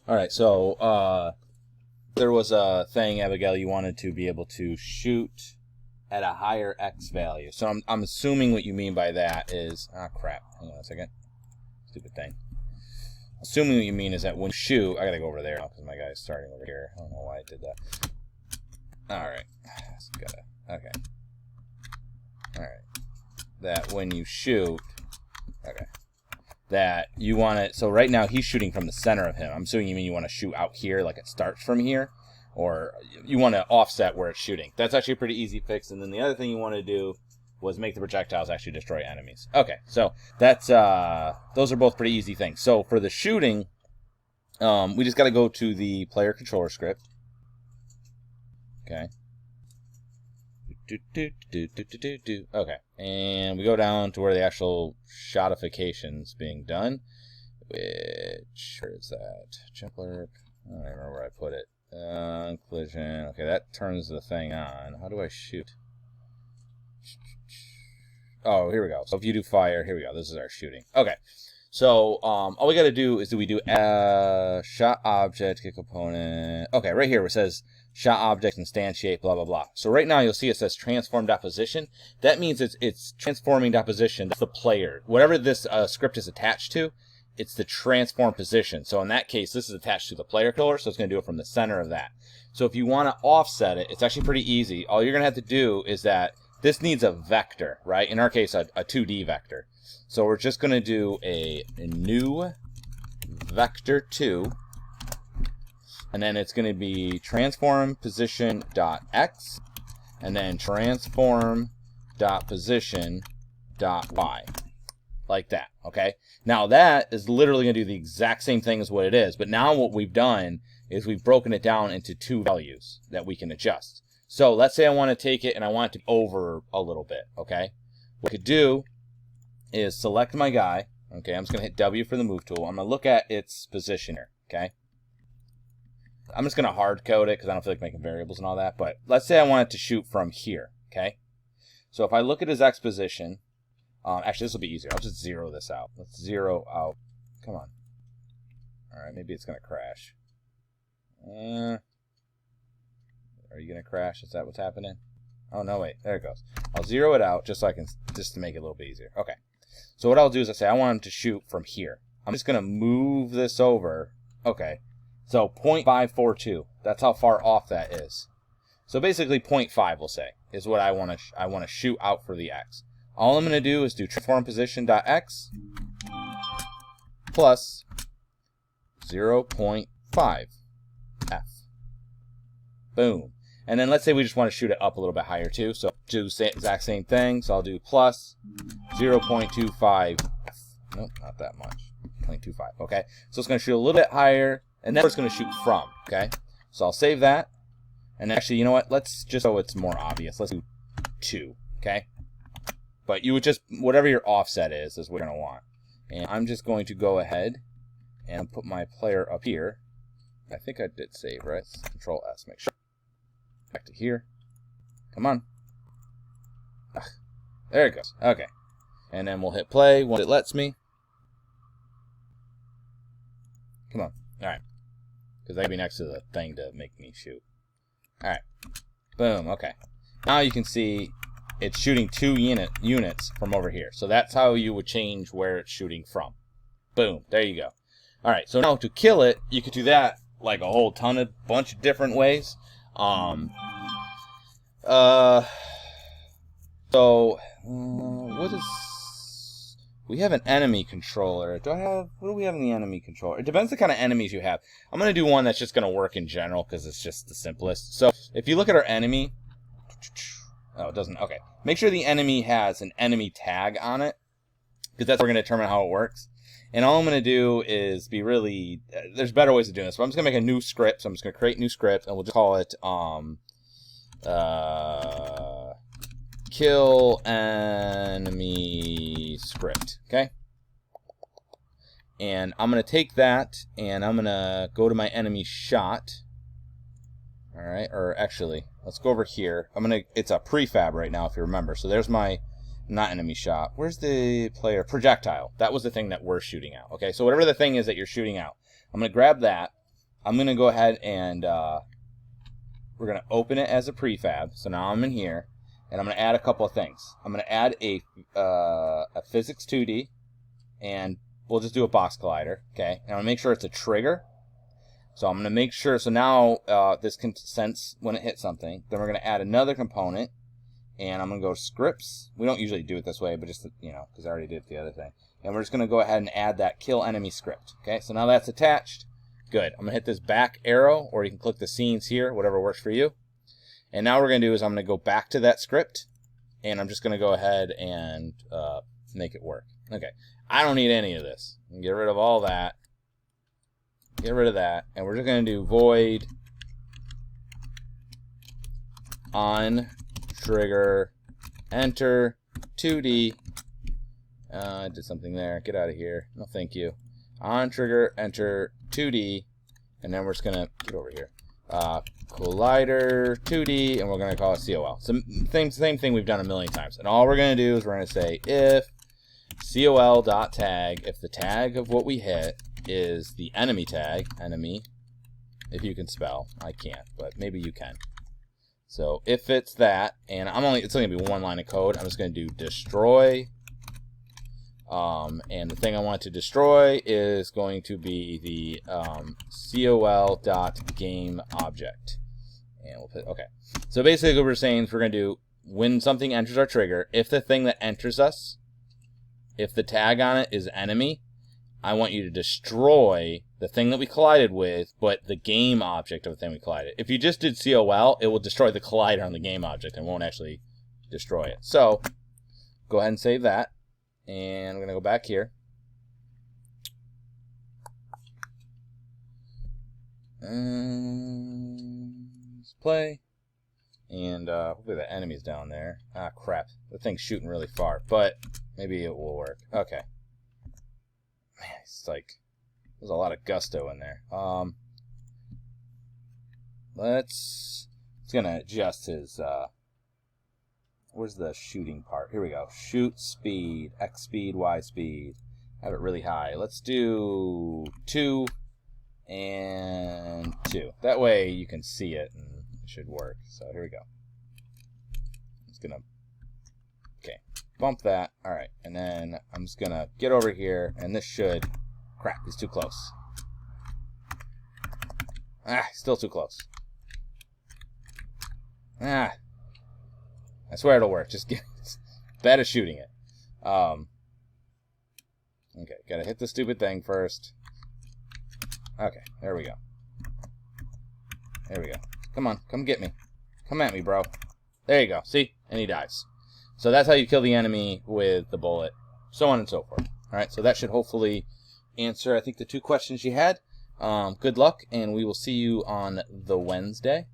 Alright, so, there was a thing, Abigail, you wanted to be able to shoot at a higher X value. So I'm assuming what you mean by that is... Ah, crap. Hang on a second. Stupid thing. Assuming what you mean is that when you shoot... I gotta go over there now because my guy's starting over here. I don't know why I did that. Alright. Okay. Alright. That when you shoot... Okay. That you want it... So right now he's shooting from the center of him. I'm assuming you mean you want to shoot out here, like it starts from here. Or you want to offset where it's shooting. That's actually a pretty easy fix. And then the other thing you want to do was make the projectiles actually destroy enemies. Okay, so that's those are both pretty easy things. So for the shooting, we just got to go to the player controller script. Okay. Okay, and we go down to where the actual shotification's being done. Which, where is that? Jump alert. I don't remember where I put it. Collision. Okay, that turns the thing on. How do I shoot? Oh, here we go. So if you do fire, here we go. This is our shooting. Okay. So all we got to do is we do shot object, get component. Okay, right here where it says shot object, instantiate, blah, blah, blah. So right now you'll see it says transform dot position. That means it's transforming dot position. That's the player. Whatever this script is attached to, it's the transform position. So in that case, this is attached to the player controller, so it's going to do it from the center of that. So if you want to offset it, it's actually pretty easy. All you're going to have to do is that this needs a vector, right? In our case, a 2D vector. So we're just going to do a new vector 2, and then it's going to be transform position dot x, and then transform dot position dot y. Like that, okay? Now that is literally going to do the exact same thing as what it is, but now what we've done is we've broken it down into two values that we can adjust. So let's say I want to take it and I want it to over a little bit, okay? What I could do is select my guy, okay? I'm just going to hit W for the move tool. I'm going to look at its position here, okay? I'm just going to hard code it because I don't feel like making variables and all that, but let's say I want it to shoot from here, okay? So if I look at his X position, actually, this will be easier. I'll just zero this out. Let's zero out. Come on. All right, maybe it's going to crash. Are you going to crash? Is that what's happening? Oh, no, wait. There it goes. I'll zero it out just so I can, just to make it a little bit easier. Okay. So what I'll do is I say I want him to shoot from here. I'm just going to move this over. Okay. So 0.542. That's how far off that is. So basically 0.5, we'll say, is what I want to shoot out for the X. All I'm going to do is do transform position dot x plus 0.5 f. Boom. And then let's say we just want to shoot it up a little bit higher too. So do the exact same thing. So I'll do plus 0.25 f. Nope, not that much. 0.25. Okay. So it's going to shoot a little bit higher, and then it's going to shoot from. Okay. So I'll save that. And actually, you know what? Let's just so it's more obvious. Let's do 2. Okay. But you would just, whatever your offset is what you're going to want. And I'm just going to go ahead and put my player up here. I think I did save, right? Control S, make sure. Back to here. Come on. Ugh. There it goes. Okay. And then we'll hit play once it lets me. Come on. Alright. Because that'd be next to the thing to make me shoot. Alright. Boom. Okay. Now you can see it's shooting 2 units from over here. So that's how you would change where it's shooting from. Boom. There you go. All right. So now to kill it, you could do that like a whole bunch of different ways. What is... We have an enemy controller. What do we have in the enemy controller? It depends on the kind of enemies you have. I'm going to do one that's just going to work in general because it's just the simplest. So if you look at our enemy... Oh, it doesn't. Okay. Make sure the enemy has an enemy tag on it, because that's where we're going to determine how it works. And all I'm going to do is be really... there's better ways of doing this. But I'm just going to make a new script. So I'm just going to create a new script, and we'll just call it kill enemy script. Okay? And I'm going to take that, and I'm going to go to my enemy shot. All right, or actually, let's go over here. It's a prefab right now, if you remember. So there's my, not enemy shot. Where's the player? Projectile. That was the thing that we're shooting out. Okay, so whatever the thing is that you're shooting out, I'm going to grab that, I'm going to go ahead and we're going to open it as a prefab. So now I'm in here, and I'm going to add a couple of things. I'm going to add a physics 2D, and we'll just do a box collider, okay? And I'm going to make sure it's a trigger. So I'm going to make sure, so now this can sense when it hits something. Then we're going to add another component, and I'm going to go scripts. We don't usually do it this way, but just, you know, because I already did the other thing. And we're just going to go ahead and add that kill enemy script, okay? So now that's attached. Good. I'm going to hit this back arrow, or you can click the scenes here, whatever works for you. And now what we're going to do is I'm going to go back to that script, and I'm just going to go ahead and make it work. Okay. I don't need any of this. Get rid of all that. Get rid of that. And we're just going to do void on trigger enter 2D. I did something there. Get out of here. No, thank you. On trigger enter 2D, and then we're just gonna get over here. Collider 2D, and we're gonna call it COL. So same thing we've done a million times. And all we're gonna do is we're gonna say if COL.tag, if the tag of what we hit is the enemy tag, enemy, if you can spell, I can't, but maybe you can. So if it's that, and it's only gonna be one line of code, I'm just gonna do destroy. And the thing I want to destroy is going to be the col.gameObject. And we'll put, okay. So basically what we're saying is we're going to do, when something enters our trigger, if the thing that enters us, if the tag on it is enemy, I want you to destroy the thing that we collided with, but the game object of the thing we collided. If you just did COL, it will destroy the collider on the game object and won't actually destroy it. So go ahead and save that. And we're going to go back here. Let's play. And hopefully the enemy's down there. Ah, crap. The thing's shooting really far, but maybe it will work. Okay. Man, it's like, there's a lot of gusto in there. It's going to adjust his... where's the shooting part? Here we go. Shoot speed, X speed, Y speed. Have it really high. Let's do 2 and 2. That way you can see it and it should work. So here we go. It's gonna, okay, bump that. All right, and then I'm just gonna get over here, and this should, crap, he's too close. Ah, still too close. Ah. I swear it'll work. Just bad at shooting it. Okay, gotta hit the stupid thing first. Okay, there we go. There we go. Come on, come get me. Come at me, bro. There you go. See? And he dies. So that's how you kill the enemy with the bullet. So on and so forth. Alright, so that should hopefully answer, I think, the 2 questions you had. Good luck, and we will see you on the Wednesday.